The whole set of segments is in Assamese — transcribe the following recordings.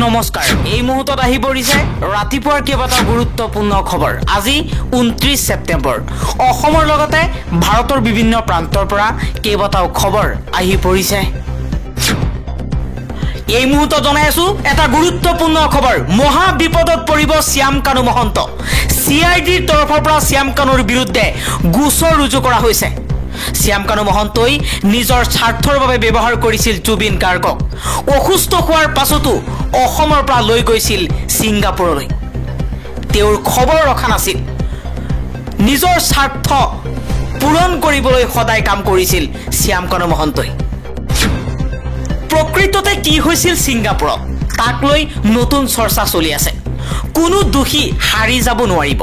নমস্কাৰ এই মুহূৰ্তত আহি পৰিছে ৰাতিপুৱাৰ কেইবাটাও গুৰুত্বপূৰ্ণ খবৰ আজি 29 ছেপ্টেম্বৰ অসমৰ লগতে ভাৰতৰ বিভিন্ন প্ৰান্তৰ পৰা কেইবাটাও খবৰ আহি পৰিছে এই মুহূৰ্তত জনাই আছো এটা গুৰুত্বপূৰ্ণ খবৰ মহা বিপদত পৰিব শ্যাম কানু মহন্ত সিআইডিৰ তৰফৰ পৰা শ্যাম কানুৰ বিৰুদ্ধে গোচৰ ৰুজু কৰা হৈছে শ্যাম কানু মহন্তই নিজৰ স্বাৰ্থৰ বাবে ব্যৱহাৰ কৰিছিল জুবিন গাৰ্গক অসুস্থ হোৱাৰ পাছতো অসমৰ পৰা লৈ গৈছিল সিংগাপুৰলৈ তেওঁৰ খবৰ ৰখা নাছিল নিজৰ স্বাৰ্থ পূৰণ কৰিবলৈ সদায় কাম কৰিছিল শ্যাম কানু মহন্তই প্ৰকৃততে কি হৈছিল সিংগাপুৰত তাক লৈ নতুন চৰ্চা চলি আছে কোনো দোষী হাৰি যাব নোৱাৰিব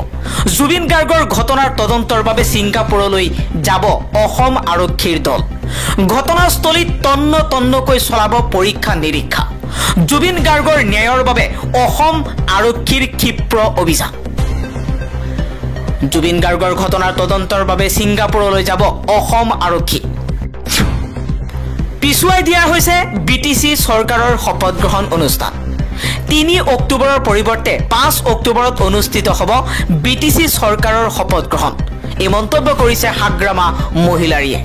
জুবিন গাৰ্গৰ ঘটনাৰ তদন্তৰ বাবে সিংগাপুৰলৈ যাব অসম আৰক্ষীৰ দল ঘটনাস্থলীত তন্ন তন্নকৈ চলাব পৰীক্ষা নিৰীক্ষা জুবিন গাৰ্গৰ ন্যায়ৰ বাবে অসম আৰক্ষীৰ ক্ষিপ্ৰ অভিযান জুবিন গাৰ্গৰ ঘটনাৰ তদন্তৰ বাবে সিংগাপুৰলৈ যাব অসম আৰক্ষী পিছুৱাই দিয়া হৈছে বিটিসি চৰকাৰৰ শপত গ্ৰহণ অনুষ্ঠান 3 অক্টোবৰৰ পৰিৱৰ্তে 5 অক্টোবৰত অনুষ্ঠিত হ'ব বিটিসি চৰকাৰৰ শপত গ্ৰহণ এই মন্তব্য কৰিছে হাগ্ৰামা মহিলাৰীয়ে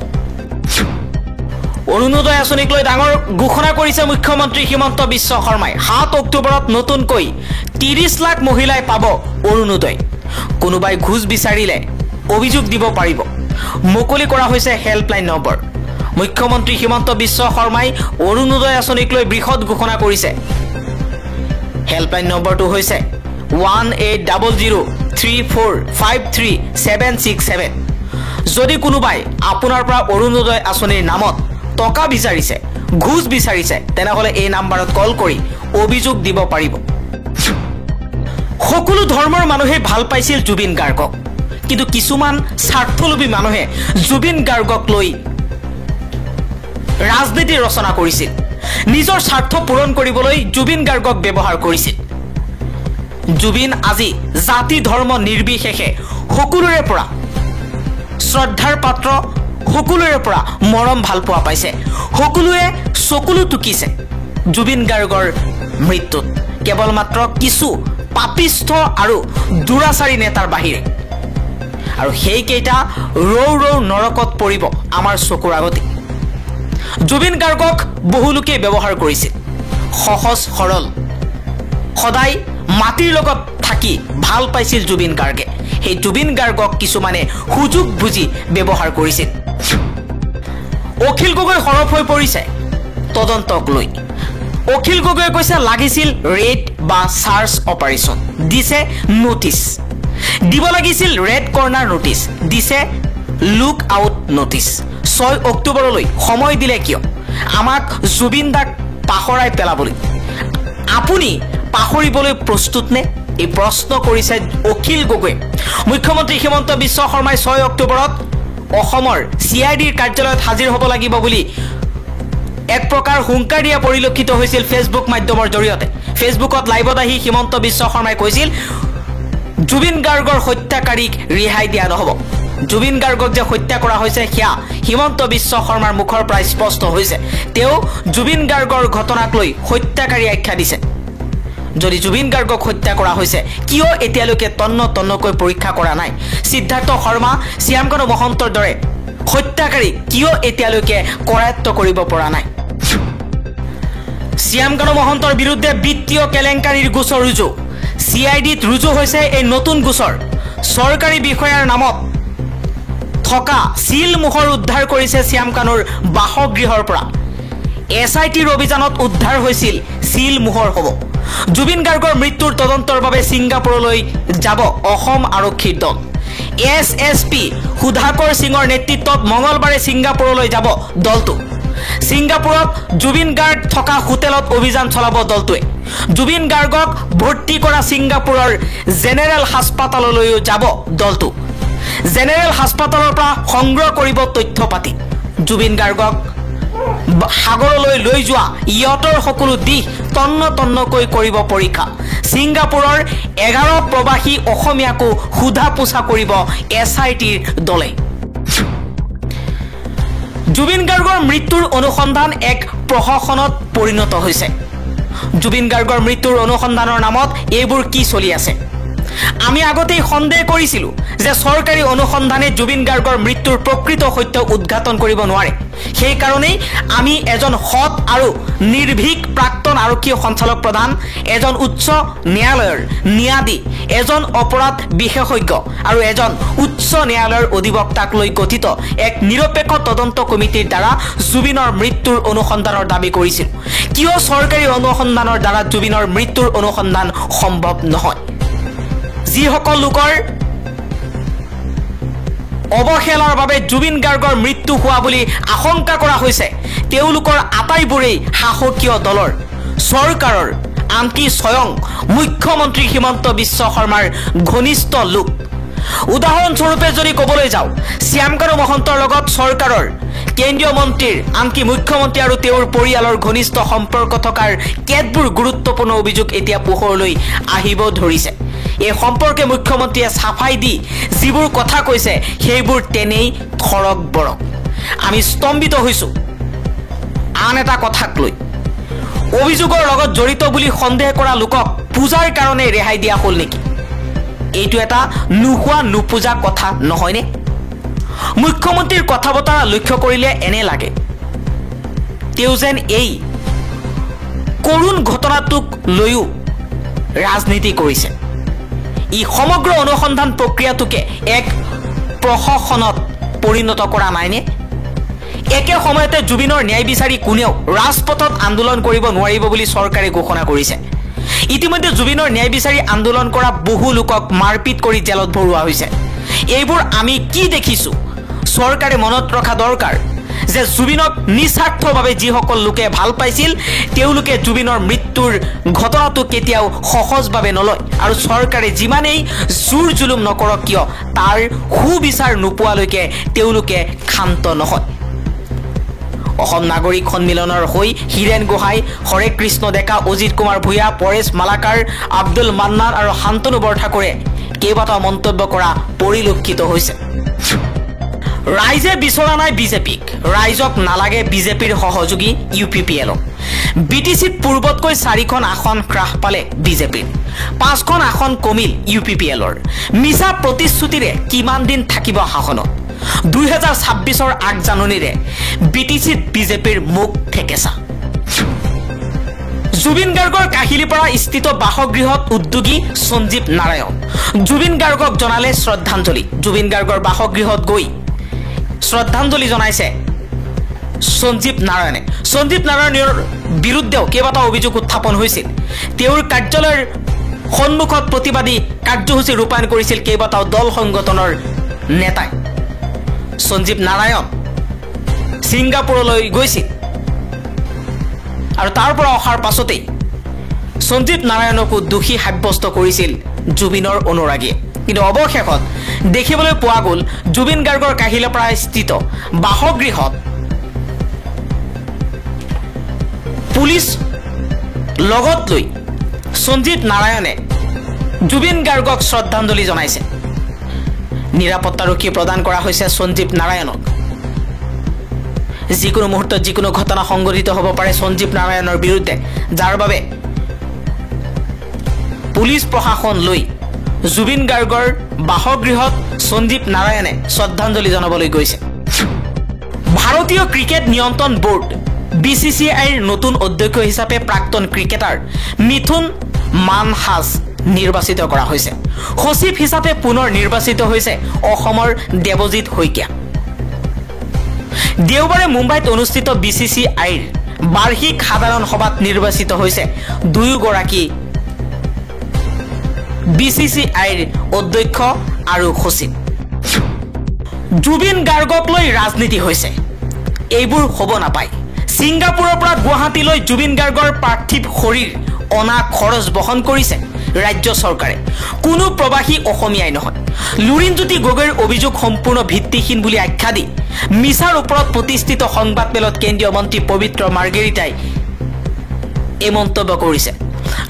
অৰুণোদয় আঁচনিক লৈ ডাঙৰ ঘোষণা কৰিছে মুখ্যমন্ত্ৰী হিমন্ত বিশ্ব শৰ্মাই 7 অক্টোবৰত নতুনকৈ 30 লাখ মহিলাই পাব অৰুণোদয় কোনোবাই ঘুষ বিচাৰিলে অভিযোগ দিব পাৰিব মুকলি কৰা হৈছে হেল্পলাইন নম্বৰ মুখ্যমন্ত্ৰী হিমন্ত বিশ্ব শৰ্মাই অৰুণোদয় আঁচনিক লৈ বৃহৎ ঘোষণা কৰিছে হেল্পলাইন নম্বৰটো হৈছে 180034536767 যদি কোনোবাই আপোনাৰ পৰা অৰুণোদয় আঁচনিৰ নামত টকা বিচাৰিছে ঘুষ বিচাৰিছে তেনেহলে এই নম্বৰত কল কৰি অভিযোগ দিব পাৰিব সকলো ধৰ্মৰ মানুহে ভাল পাইছিল জুবিন গাৰ্গক কিন্তু কিছুমান স্বাৰ্থলোভী মানুহে জুবিন গাৰ্গক লৈ ৰাজনীতি ৰচনা কৰিছিল নিজৰ স্বাৰ্থ পূৰণ কৰিবলৈ জুবিন গাৰ্গক ব্যৱহাৰ কৰিছিল জুবিন আজি জাতি ধৰ্ম নিৰ্বিশেষে সকলোৰে পৰা শ্ৰদ্ধাৰ পাত্ৰ সকলোৰে পৰা মৰম ভাল পোৱা পাইছে সকলোৱে চকুলো টুকিছে জুবিন গাৰ্গৰ মৃত্যুত কেৱল মাত্ৰ কিছু পাপিষ্ঠ আৰু দুৰাচাৰী নেতাৰ বাহিৰে আৰু সেইকেইটা ৰৌ ৰৌ নৰকত পৰিব আমাৰ চকুৰ আগতে জুবিন গাৰ্গক বহু লোকে ব্যৱহাৰ কৰিছিল সহজ সৰল সদায় মাটিৰ লগত থাকি ভাল পাইছিল জুবিন গাৰ্গে সেই জুবিন গাৰ্গক কিছুমানে সুযোগ বুজি ব্যৱহাৰ কৰিছিল অখিল গগৈ হৰফ হৈ পৰিছে তদন্তক লৈ অখিল গগৈ কৈছে লাগিছিল ৰেড বা সাৰ্চ অপাৰেচন দিছে নোটিছ দিব লাগিছিল ৰেড কৰ্নাৰ নোটিছ দিছে লুক আউট নোটিছ 6 অক্টোবৰলৈ সময় দিলে কিয় আমাক জুবিন দাক পাহৰাই পেলাবলৈ আপুনি পাহৰিবলৈ প্ৰস্তুত নে এই প্ৰশ্ন কৰিছে অখিল গগৈ মুখ্যমন্ত্ৰী হিমন্ত বিশ্ব শৰ্মাই 6 অক্টোবৰত অসমৰ সিআইডিৰ কাৰ্যালয়ত হাজিৰ হ'ব লাগিব বুলি এক প্ৰকাৰ হুংকাৰ দিয়া পৰিলক্ষিত হৈছিল ফেচবুক মাধ্যমৰ জৰিয়তে ফেচবুকত লাইভত আহি হিমন্ত বিশ্ব শৰ্মাই কৈছিল জুবিন গাৰ্গৰ হত্যাকাৰীক ৰিহাই দিয়া নহব জুবিন গাৰ্গক যে হত্যা কৰা হৈছে হিয়া হিমন্ত বিশ্ব শৰ্মাৰ মুখৰ পৰা স্পষ্ট হৈছে তেওঁ জুবিন গাৰ্গৰ ঘটনাক লৈ হত্যাকাৰী আখ্যা দিছে যদি জুবিন গাৰ্গক হত্যা কৰা হৈছে কিয় এতিয়ালৈকে তন্ন তন্নকৈ পৰীক্ষা কৰা নাই সিদ্ধাৰ্থ শৰ্মা শ্যাম কানু মহন্তৰ দৰে হত্যাকাৰী কিয় এতিয়ালৈকে কৰায়ত্ব কৰিব পৰা নাই শ্যাম কানু মহন্তৰ বিৰুদ্ধে বিত্তীয় কেলেংকাৰীৰ গোচৰ ৰুজু সিআইডিত ৰুজু হৈছে এই নতুন গোচৰ চৰকাৰী বিষয়াৰ নামত থকা সিল মোহৰ উদ্ধাৰ কৰিছে শ্যাম কানুৰ বাসগৃহৰ পৰা এছআইটিৰ অভিযানত উদ্ধাৰ হৈছিল সিল মোহৰ হ'ব জুবিন গাৰ্গৰ মৃত্যুৰ তদন্তৰ বাবে সিংগাপুৰলৈ যাব অসম আৰক্ষীৰ দল এছএছপি সুধাকৰ সিঙৰ নেতৃত্বত মঙলবাৰে সিংগাপুৰলৈ যাব দলটো সিংগাপুৰত জুবিন গাৰ্গ থকা হোটেলত অভিযান চলাব দলটোৱে জুবিন গাৰ্গক ভৰ্তি কৰা সিংগাপুৰৰ জেনেৰেল হাস্পাতাললৈও যাব দলটো জেনেৰেল হাস্পাতালৰ পৰা সংগ্ৰহ কৰিব তথ্য পাতি জুবিন গাৰ্গক সাগৰলৈ লৈ যোৱা ইয়তৰ সকলো দিশ তন্ন তন্নকৈ কৰিব পৰীক্ষা সিংগাপুৰৰ 11 প্ৰবাসী অসমীয়াকো সুধা পোছা কৰিব এছআইটিৰ দলে জুবিন গাৰ্গৰ মৃত্যুৰ অনুসন্ধান এক প্ৰহসনত পৰিণত হৈছে জুবিন গাৰ্গৰ মৃত্যুৰ অনুসন্ধানৰ নামত এইবোৰ কি চলি আছে আমি আগতেই সন্দেহ কৰিছিলো যে চৰকাৰী অনুসন্ধানে জুবিন গাৰ্গৰ মৃত্যুৰ প্ৰকৃত সত্য উদ্ঘাটন কৰিব নোৱাৰে সেই কাৰণেই আমি এজন সৎ আৰু নিৰ্ভীক প্ৰাক্তন আৰক্ষী সঞ্চালক প্ৰধান এজন উচ্চ ন্যায়ালয়ৰ ন্যায়াধী এজন অপৰাধ বিশেষজ্ঞ আৰু এজন উচ্চ ন্যায়ালয়ৰ অধিবক্তাক লৈ গঠিত এক নিৰপেক্ষ তদন্ত কমিটিৰ দ্বাৰা জুবিনৰ মৃত্যুৰ অনুসন্ধানৰ দাবী কৰিছিল কিয় চৰকাৰী অনুসন্ধানৰ দ্বাৰা জুবিনৰ মৃত্যুৰ অনুসন্ধান সম্ভৱ নহয় যিসকল লোকৰ অৱহেলাৰ বাবে জুবিন গাৰ্গৰ মৃত্যু হোৱা বুলি আশংকা কৰা হৈছে তেওঁলোকৰ আটাইবোৰেই শাসকীয় দলৰ চৰকাৰৰ আনকি স্বয়ং মুখ্যমন্ত্ৰী হিমন্ত বিশ্ব শৰ্মাৰ ঘনিষ্ঠ লোক উদাহৰণস্বৰূপে যদি ক'বলৈ যাওঁ শ্যামকানু মহন্তৰ লগত চৰকাৰৰ কেন্দ্ৰীয় মন্ত্ৰীৰ আনকি মুখ্যমন্ত্ৰী আৰু তেওঁৰ পৰিয়ালৰ ঘনিষ্ঠ সম্পৰ্ক থকাৰ কেতবোৰ গুৰুত্বপূৰ্ণ অভিযোগ এতিয়া পোহৰলৈ আহিব ধৰিছে এই সম্পৰ্কে মুখ্যমন্ত্ৰীয়ে সাফাই দি যিবোৰ কথা কৈছে সেইবোৰ তেনেই থৰক বৰক আমি স্তম্ভিত হৈছো আন এটা কথাক লৈ অভিযোগৰ লগত জড়িত বুলি সন্দেহ কৰা লোকক পূজাৰ কাৰণে ৰেহাই দিয়া হ'ল নেকি এইটো এটা নুহুৱা নুপুজা কথা নহয়নে মুখ্যমন্ত্ৰীৰ কথা বতৰা লক্ষ্য কৰিলে এনে লাগে তেওঁ যেন এই কৰুণ ঘটনাটোক লৈও ৰাজনীতি কৰিছে ই সমগ্ৰ অনুসন্ধান প্ৰক্ৰিয়াটোকে এক প্ৰশাসনত পৰিণত কৰা নাইনে একে সময়তে জুবিনৰ ন্যায় বিচাৰি কোনেও ৰাজপথত আন্দোলন কৰিব নোৱাৰিব বুলি চৰকাৰে ঘোষণা কৰিছে ইতিমধ্যে জুবিনৰ ন্যায় বিচাৰি আন্দোলন কৰা বহু লোকক মাৰপিট কৰি জেলত ভৰোৱা হৈছে এইবোৰ আমি কি দেখিছো চৰকাৰে মনত ৰখা দৰকাৰ যে জুবিনক নিস্বাৰ্থভাৱে যিসকল লোকে ভাল পাইছিল তেওঁলোকে জুবিনৰ মৃত্যুৰ ঘটনাটো কেতিয়াও সহজভাৱে নলয় আৰু চৰকাৰে যিমানেই জোৰ জুলুম নকৰক কিয় তাৰ সুবিচাৰ নোপোৱালৈকে তেওঁলোকে ক্ষান্ত নহয় অসম নাগৰিক সন্মিলনৰ হৈ হিৰেণ গোহাঁই হৰে কৃষ্ণ ডেকা অজিত কুমাৰ ভূঞা পৰেশ মালাকাৰ আব্দুল মান্নান আৰু শান্তনু বৰঠাকুৰে কেইবাটাও মন্তব্য কৰা পৰিলক্ষিত হৈছে ৰাইজে বিচৰা নাই বিজেপিক ৰাইজক নালাগে বিজেপিৰ সহযোগী ইউপিপিএলক বিটিচিত পূৰ্বতকৈ 4খন আসন হ্ৰাস পালে বিজেপিৰ 5খন আসন কমিল ইউপিপিএলৰ মিছা প্ৰতিশ্ৰুতিৰে কিমান দিন থাকিব শাসনত 2026ৰ 8 জানুৱাৰীৰে বিটিচিত বিজেপিৰ মুখ ঠেকেছা জুবিন গাৰ্গৰ কাহিলীপাৰা স্থিত বাসগৃহত উদ্যোগী সঞ্জীৱ নাৰায়ণ জুবিন গাৰ্গক জনালে শ্ৰদ্ধাঞ্জলি জুবিন গাৰ্গৰ বাসগৃহত গৈ শ্ৰদ্ধাঞ্জলি জনাইছে সঞ্জীৱ নাৰায়ণৰ বিৰুদ্ধেও কেইবাটাও অভিযোগ উত্থাপন হৈছিল তেওঁৰ কাৰ্যালয়ৰ সন্মুখত প্ৰতিবাদী কাৰ্যসূচী ৰূপায়ণ কৰিছিল কেইবাটাও দল সংগঠনৰ নেতাই সঞ্জীৱ নাৰায়ণ ছিংগাপুৰলৈ গৈছিল আৰু তাৰ পৰা অহাৰ পাছতেই সঞ্জীৱ নাৰায়ণকো দোষী সাব্যস্ত কৰিছিল জুবিনৰ অনুৰাগীয়ে কিন্তু অৱশেষত দেখিবলৈ পোৱা গ'ল জুবিন গাৰ্গৰ কাহিলীপাৰা স্থিত বাসগৃহত পুলিচ লগত লৈ সঞ্জীৱ নাৰায়ণে জুবিন গাৰ্গক শ্ৰদ্ধাঞ্জলি জনাইছে নিৰাপত্তাৰক্ষী প্ৰদান কৰা হৈছে সঞ্জীৱ নাৰায়ণক যিকোনো মুহূৰ্তত যিকোনো ঘটনা সংঘটিত হ'ব পাৰে সঞ্জীৱ নাৰায়ণৰ বিৰুদ্ধে যাৰ বাবে পুলিচ প্ৰশাসন লৈ জুবিন গাৰ্গৰ বাসগৃহত সঞ্জীৱ নাৰায়ণে শ্ৰদ্ধাঞ্জলি জনাবলৈ গৈছে ভাৰতীয় ক্ৰিকেট নিয়ন্ত্ৰণ বোৰ্ড BCCIৰ নতুন অধ্যক্ষ হিচাপে প্ৰাক্তন ক্ৰিকেটাৰ মিথুন মানহাজ নিৰ্বাচিত কৰা হৈছে সচিব হিচাপে পুনৰ নিৰ্বাচিত হৈছে অসমৰ দেৱজিৎ শইকীয়া দেওবাৰে মুম্বাইত অনুষ্ঠিত BCCIৰ বাৰ্ষিক সাধাৰণ সভাত নিৰ্বাচিত হৈছে দুয়োগৰাকী BCCIৰ অধ্যক্ষ আৰু সচিব জুবিন গাৰ্গক লৈ ৰাজনীতি হৈছে এইবোৰ হ'ব নাপায় ছিংগাপুৰৰ পৰা গুৱাহাটীলৈ জুবিন গাৰ্গৰ পাৰ্থিৱ শৰীৰ অনা খৰচ বহন কৰিছে ৰাজ্য চৰকাৰে কোনো প্ৰবাসী অসমীয়াই নহয় লুৰিণজ্যোতি গগৈৰ অভিযোগ সম্পূৰ্ণ ভিত্তিহীন বুলি আখ্যা দি মিছাৰ ওপৰত প্ৰতিষ্ঠিত সংবাদমেলত কেন্দ্ৰীয় মন্ত্ৰী পবিত্ৰ মাৰ্গেৰিটাই এই মন্তব্য কৰিছে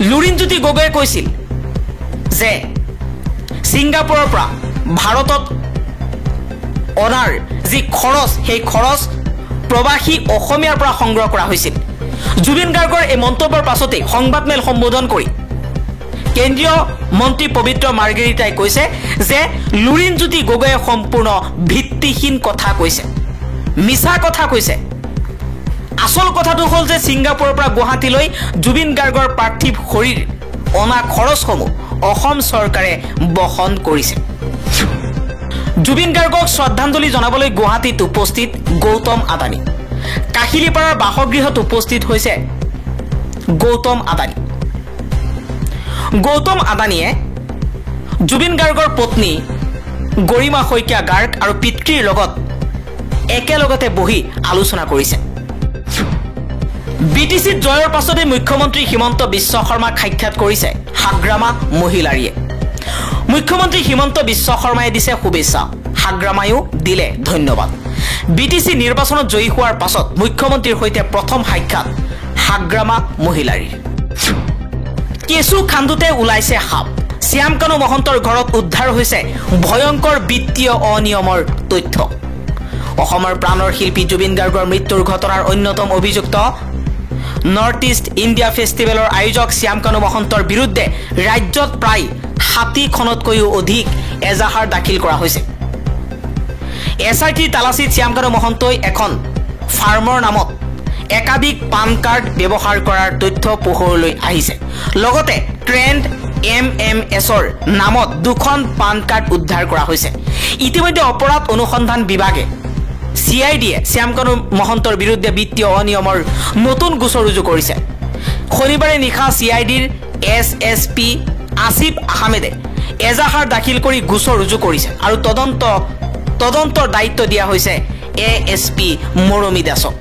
লুৰিণজ্যোতি গগৈয়ে কৈছিল যে ছিংগাপুৰৰ পৰা ভাৰতত অনাৰ যি খৰচ সেই খৰচ প্ৰবাসী অসমীয়াৰ পৰা সংগ্ৰহ কৰা হৈছিল জুবিন গাৰ্গৰ এই মন্তব্যৰ পাছতে সংবাদমেল সম্বোধন কৰি কেন্দ্ৰীয় মন্ত্ৰী পবিত্ৰ মাৰ্গেৰিটাই কৈছে যে লুৰিণজ্যোতি গগৈয়ে সম্পূৰ্ণ ভিত্তিহীন কথা কৈছে, মিছা কথা কৈছে। আসল কথাটো হ'ল যে ছিংগাপুৰৰ পৰা গুৱাহাটীলৈ জুবিন গাৰ্গৰ পাৰ্থিৱ শৰীৰ অনা খৰচসমূহ অসম চৰকাৰে বহন কৰিছে। জুবিন গাৰ্গক শ্ৰদ্ধাঞ্জলি জনাবলৈ গুৱাহাটীত উপস্থিত গৌতম আদানী। কাহিলীপাৰাৰ বাসগৃহত উপস্থিত হৈছে গৌতম আদানী। গৌতম আদানীয়ে জুবিন গাৰ্গৰ পত্নী গৰিমা শইকীয়া গাৰ্গ আৰু পিতৃৰ লগত একেলগতে বহি আলোচনা কৰিছে। বিটিচিত জয়ৰ পাছতে মুখ্যমন্ত্ৰী হিমন্ত বিশ্ব শৰ্মাক সাক্ষাৎ কৰিছে হাগ্ৰামা মহিলাৰীয়ে। মুখ্যমন্ত্ৰী হিমন্ত বিশ্ব শৰ্মাই দিছে শুভেচ্ছা, হাগ্ৰামায়ো দিলে ধন্যবাদ। বিটিচি নিৰ্বাচনত জয়ী হোৱাৰ পাছত মুখ্যমন্ত্ৰীৰ সৈতে প্ৰথম সাক্ষাৎ হাগ্ৰামা মহিলাৰীৰ। কেঁচু খান্দোতে ওলাইছে সাপ। শ্যামকানু মহন্তৰ ঘৰত উদ্ধাৰ হৈছে ভয়ংকৰ বিত্তীয় অনিয়মৰ তথ্য। অসমৰ প্ৰাণৰ শিল্পী জুবিন গাৰ্গৰ মৃত্যুৰ ঘটনাৰ অন্যতম অভিযুক্ত নৰ্থ ইষ্ট ইণ্ডিয়া ফেষ্টিভেলৰ আয়োজক শ্যামকানু মহন্তৰ বিৰুদ্ধে ৰাজ্যত প্ৰায় 60খনতকৈও অধিক এজাহাৰ দাখিল কৰা হৈছে। SITৰ তালাচীত শ্যামকানু মহন্তই এখন ফাৰ্মৰ নামত একাধিক পান কাৰ্ড ব্যৱহাৰ কৰাৰ তথ্য পোহৰলৈ আহিছে। লগতে ট্ৰেণ্ড MMSৰ নামত 2খন পান কাৰ্ড উদ্ধাৰ কৰা হৈছে। ইতিমধ্যে অপৰাধ অনুসন্ধান বিভাগে CIDয়ে শ্যামকানু মহন্তৰ বিৰুদ্ধে বিত্তীয় অনিয়মৰ নতুন গোচৰ ৰুজু কৰিছে। শনিবাৰে নিশা CIDৰ SSP আসিফ আহমেদে এজাহাৰ দাখিল কৰি গোচৰ ৰুজু কৰিছে আৰু তদন্তৰ দায়িত্ব দিয়া হৈছে ASP মৰমী দাসক।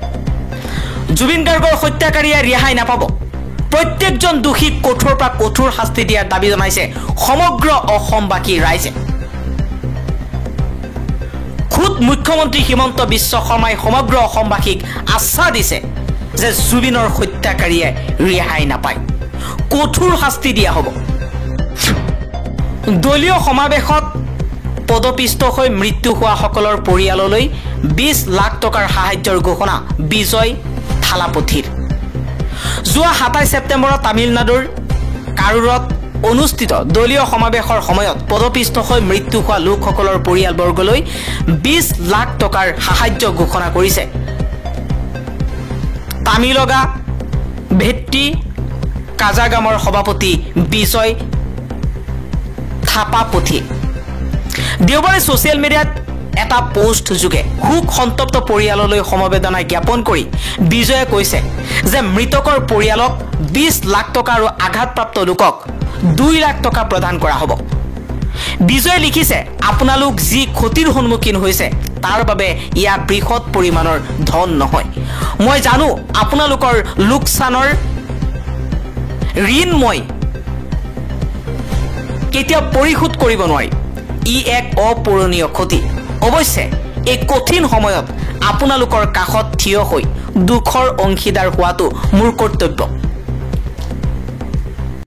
জুবিন গাৰ্গৰ হত্যাকাৰীয়ে ৰেহাই নাপাব। প্ৰত্যেকজন দোষীক কঠোৰ পৰা কঠোৰ শাস্তি দিয়াৰ দাবী জনাইছে সমগ্ৰ অসমবাসী ৰাইজে। খুদ মুখ্যমন্ত্ৰী হিমন্ত বিশ্ব শৰ্মাই সমগ্ৰ অসমবাসীক আশ্বাস দিছে যে জুবিনৰ হত্যাকাৰীয়ে ৰেহাই নাপায়, কঠোৰ শাস্তি দিয়া হ'ব। দলীয় সমাৱেশত পদপিষ্ট হৈ মৃত্যু হোৱাসকলৰ পৰিয়াললৈ 20 লাখ টকাৰ সাহায্যৰ ঘোষণা বিজয় থালাপথিৰ। যোৱা 27 ছেপ্টেম্বৰত তামিলনাডুৰ কাৰুৰত অনুষ্ঠিত দলীয় সমাৱেশৰ সময়ত পদপিষ্ট হৈ মৃত্যু হোৱা লোকসকলৰ পৰিয়ালবৰ্গলৈ 20 লাখ টকাৰ সাহায্য ঘোষণা কৰিছে তামিলগা ভেট্টি কাজাগামৰ সভাপতি বিজয় থাপাপথি। দেওবাৰে ছ'চিয়েল মিডিয়াত এটা পোষ্ট যোগে শোক সন্তপ্ত পৰিয়াললৈ সমবেদনা জ্ঞাপন কৰি বিজয়ে কৈছে যে মৃতকৰ পৰিয়ালক 20 লাখ টকা আৰু আঘাতপ্ৰাপ্ত লোকক 2 লাখ টকা প্ৰদান কৰা হ'ব। বিজয়ে লিখিছে, আপোনালোক যি ক্ষতিৰ সন্মুখীন হৈছে তাৰ বাবে ইয়া বৃহৎ পৰিমাণৰ ধন নহয়। মই জানো আপোনালোকৰ লোকচানৰ ঋণ মই কেতিয়াও পৰিশোধ কৰিব নোৱাৰিম। ই এক অপূৰণীয় ক্ষতি। অৱশ্যে এই কঠিন সময়ত আপোনালোকৰ কাষত থিয় হৈ দুখৰ অংশীদাৰ হোৱাটো মোৰ কৰ্তব্য।